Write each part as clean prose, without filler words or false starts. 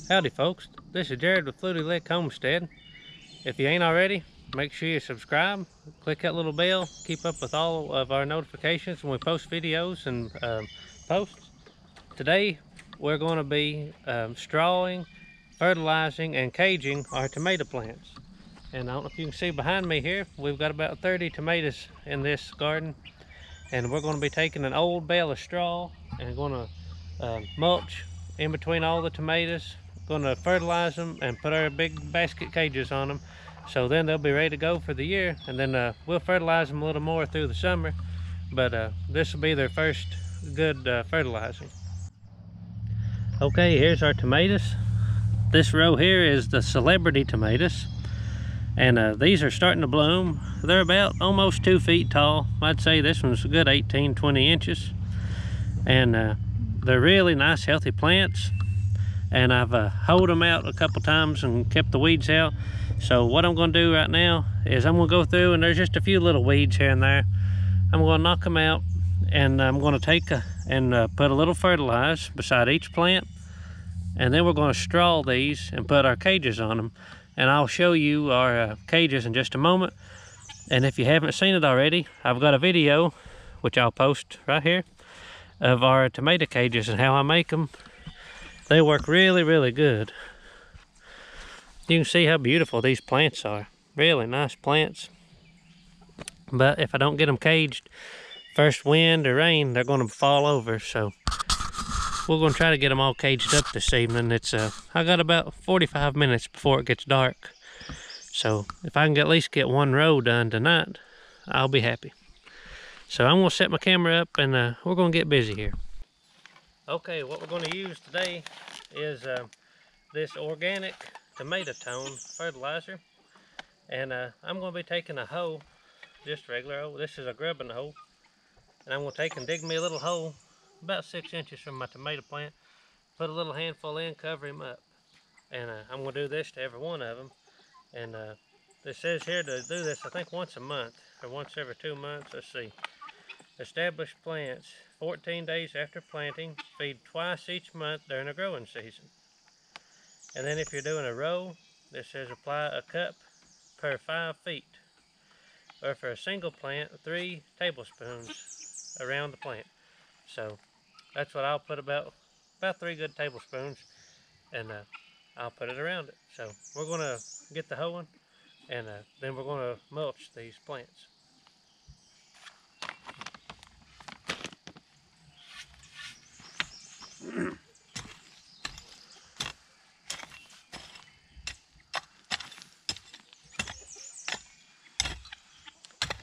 Howdy folks, this is Jared with Fluty Homestead. If you ain't already, make sure you subscribe, click that little bell, keep up with all of our notifications when we post videos and posts. Today we're going to be strawing, fertilizing, and caging our tomato plants. And I don't know if you can see behind me here, we've got about 30 tomatoes in this garden. And we're going to be taking an old bale of straw and going to mulch in between all the tomatoes, going to fertilize them and put our big basket cages on them, so then they'll be ready to go for the year. And then we'll fertilize them a little more through the summer, but this will be their first good fertilizing. Okay, here's our tomatoes. This row here is the celebrity tomatoes, and these are starting to bloom. They're about almost 2 feet tall. I'd say this one's a good 18-20 inches, and they're really nice healthy plants. And I've hoed them out a couple times and kept the weeds out. So what I'm going to do right now is I'm going to go through, and there's just a few little weeds here and there. I'm going to knock them out, and I'm going to take and put a little fertilizer beside each plant, and then we're going to straw these and put our cages on them. And I'll show you our cages in just a moment. And if you haven't seen it already, I've got a video, which I'll post right here, of our tomato cages and how I make them. They work really, really good. You can see how beautiful these plants are. Really nice plants. But if I don't get them caged, first wind or rain, they're going to fall over. So we're going to try to get them all caged up this evening. I got about 45 minutes before it gets dark. So if I can at least get one row done tonight, I'll be happy. So I'm going to set my camera up, and we're going to get busy here. Okay, what we're going to use today is this organic tomato tone fertilizer. And I'm going to be taking a hoe, just regular hoe. This is a grubbing hoe. And I'm going to take and dig me a little hole about 6 inches from my tomato plant. Put a little handful in, cover him up. And I'm going to do this to every one of them. And this says here to do this, I think, once a month or once every 2 months. Let's see. Establish plants 14 days after planting. Feed twice each month during the growing season. And then if you're doing a row, this says apply a cup per 5 feet. Or for a single plant, 3 tablespoons around the plant. So that's what I'll put, about 3 good tablespoons, and I'll put it around it. So we're going to get the hoeing, and then we're going to mulch these plants.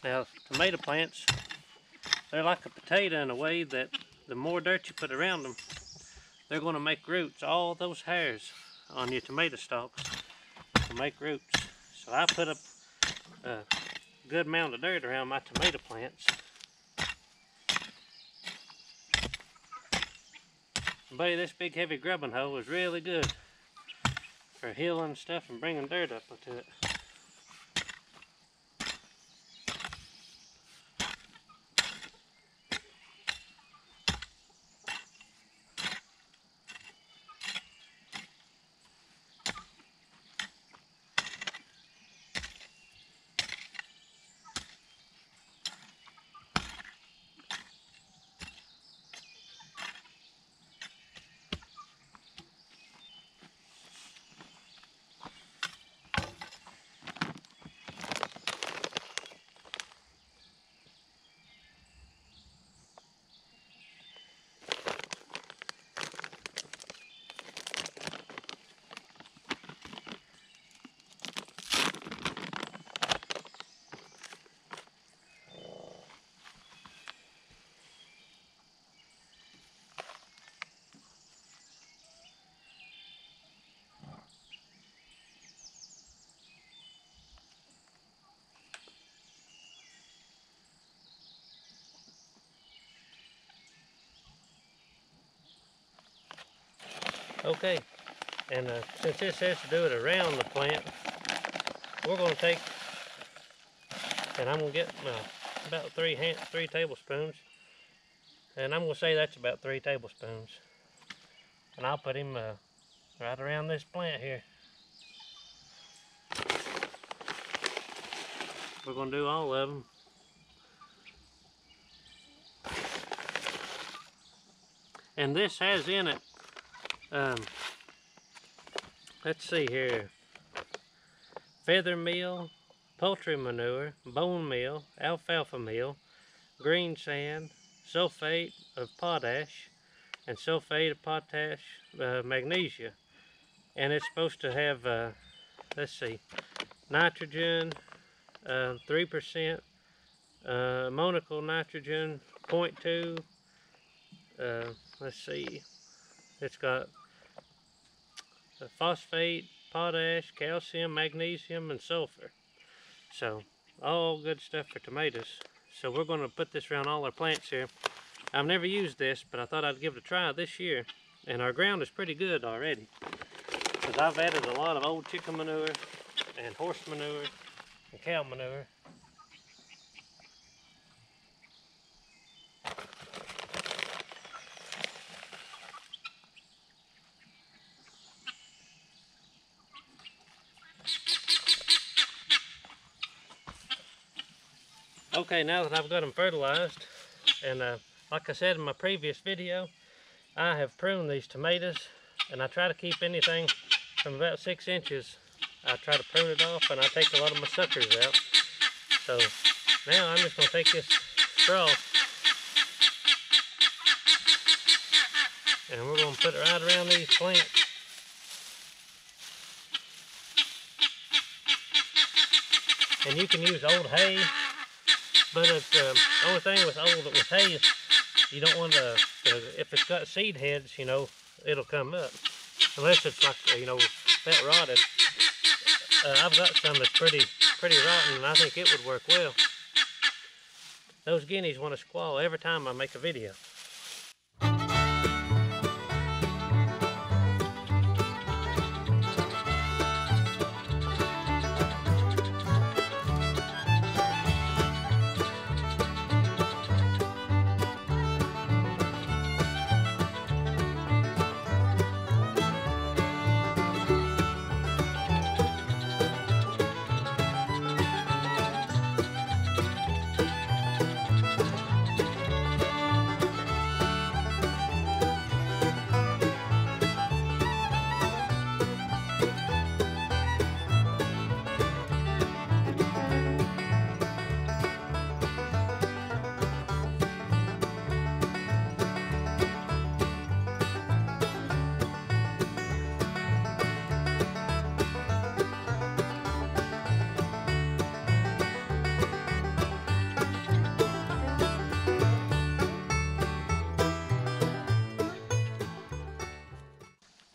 Now, tomato plants, they're like a potato in a way that the more dirt you put around them, they're going to make roots. All those hairs on your tomato stalks will make roots. So I put up a good amount of dirt around my tomato plants. Buddy, this big heavy grubbing hoe is really good for healing stuff and bringing dirt up to it. Okay, and since this has to do it around the plant, we're going to take, and I'm going to get about 3 tablespoons, and I'm going to say that's about 3 tablespoons, and I'll put him right around this plant here. We're going to do all of them. And this has in it, let's see here, feather meal, poultry manure, bone meal, alfalfa meal, green sand, sulfate of potash, and sulfate of potash magnesia. And it's supposed to have, let's see, nitrogen, 3%, ammonical nitrogen, 0.2, let's see, it's got phosphate, potash, calcium, magnesium, and sulfur. So all good stuff for tomatoes. So we're going to put this around all our plants here. I've never used this, but I thought I'd give it a try this year. And our ground is pretty good already, because I've added a lot of old chicken manure and horse manure and cow manure. Okay, now that I've got them fertilized, and like I said in my previous video, I have pruned these tomatoes, and I try to keep anything from about 6 inches. I try to prune it off, and I take a lot of my suckers out. So now I'm just going to take this straw, and we're going to put it right around these plants. And you can use old hay, but the only thing with hay is you don't want to, if it's got seed heads, you know, it'll come up. Unless it's like, you know, that rotted. I've got some that's pretty rotten, and I think it would work well. Those guineas want to squall every time I make a video.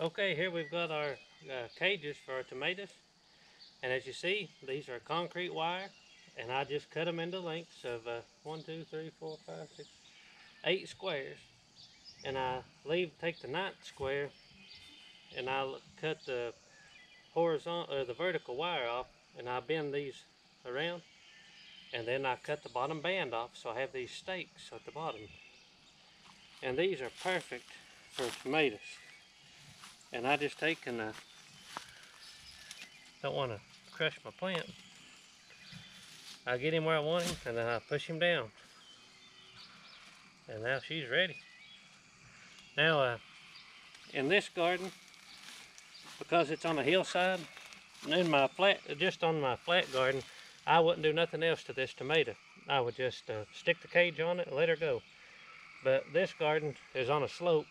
Okay, here we've got our cages for our tomatoes, and as you see, these are concrete wire, and I just cut them into lengths of 1, 2, 3, 4, 5, 6, 8 squares, and I take the 9th square, and I cut the horizontal or the vertical wire off, and I bend these around, and then I cut the bottom band off, so I have these stakes at the bottom, and these are perfect for tomatoes. And I just take and don't want to crush my plant. I get him where I want him, and then I push him down. And now she's ready. Now, in this garden, because it's on a hillside, in my just on my flat garden, I wouldn't do nothing else to this tomato. I would just stick the cage on it and let her go. But this garden is on a slope.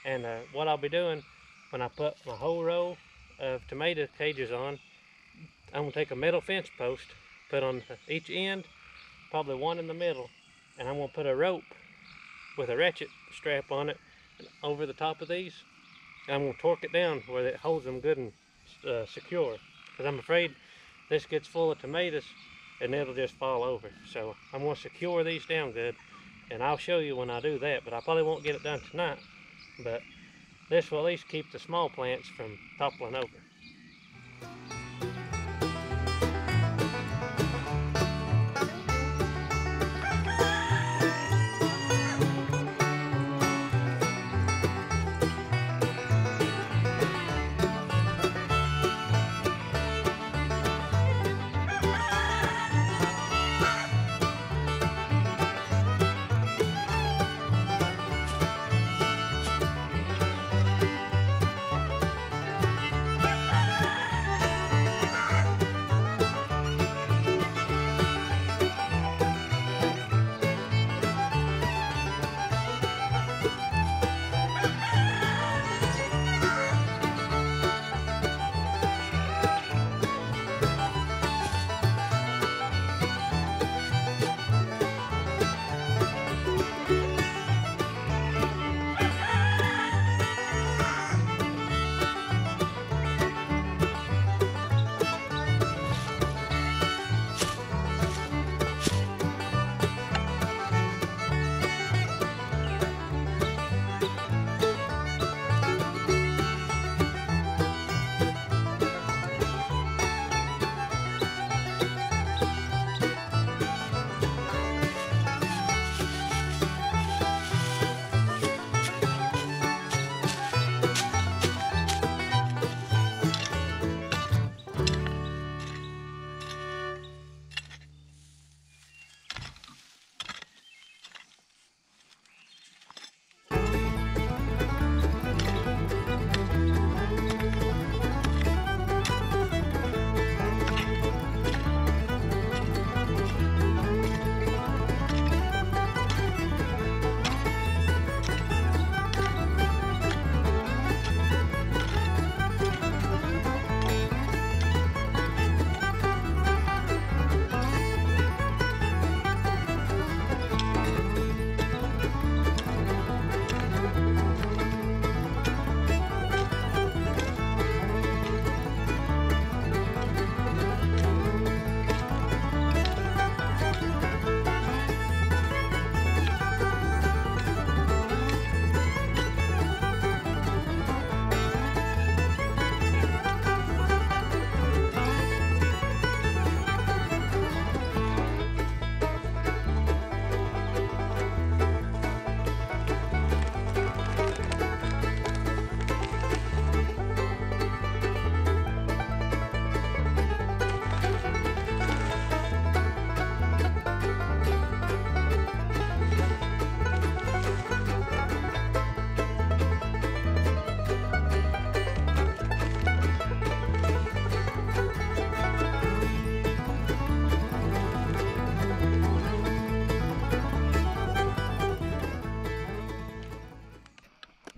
And what I'll be doing when I put my whole row of tomato cages on, I'm going to take a metal fence post, put on each end, probably one in the middle, and I'm going to put a rope with a ratchet strap on it over the top of these. And I'm going to torque it down where it holds them good and secure, because I'm afraid this gets full of tomatoes and it'll just fall over. So I'm going to secure these down good, and I'll show you when I do that, but I probably won't get it done tonight. But this will at least keep the small plants from toppling over.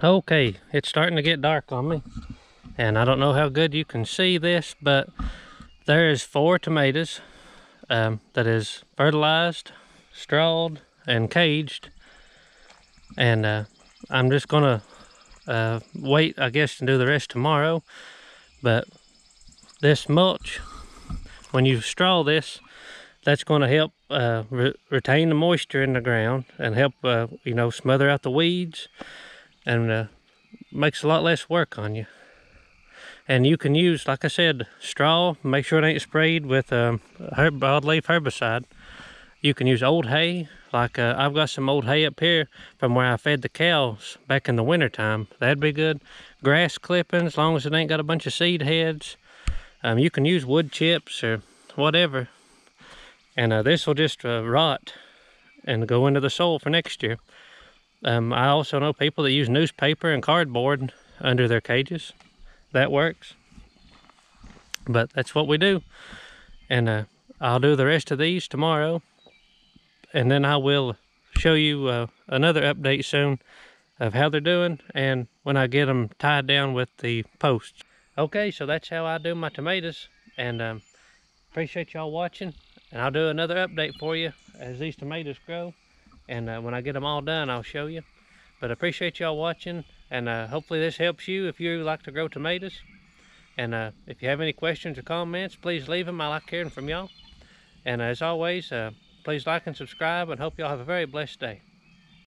Okay, it's starting to get dark on me, and I don't know how good you can see this, but there is 4 tomatoes that is fertilized, strawed, and caged, and I'm just gonna wait, I guess, to do the rest tomorrow. But this mulch, when you straw this, that's going to help retain the moisture in the ground and help you know, smother out the weeds, and makes a lot less work on you. And you can use, like I said, straw. Make sure it ain't sprayed with broadleaf herbicide. You can use old hay, like I've got some old hay up here from where I fed the cows back in the winter time. That'd be good. Grass clippings, as long as it ain't got a bunch of seed heads. You can use wood chips or whatever, and this will just rot and go into the soil for next year. I also know people that use newspaper and cardboard under their cages. That works, but that's what we do. And I'll do the rest of these tomorrow, and then I will show you another update soon of how they're doing and when I get them tied down with the posts. Okay, so that's how I do my tomatoes, and appreciate y'all watching, and I'll do another update for you as these tomatoes grow, and when I get them all done, I'll show you. But I appreciate y'all watching, and hopefully this helps you if you like to grow tomatoes. And if you have any questions or comments, please leave them. I like hearing from y'all. And as always, please like and subscribe, and hope y'all have a very blessed day.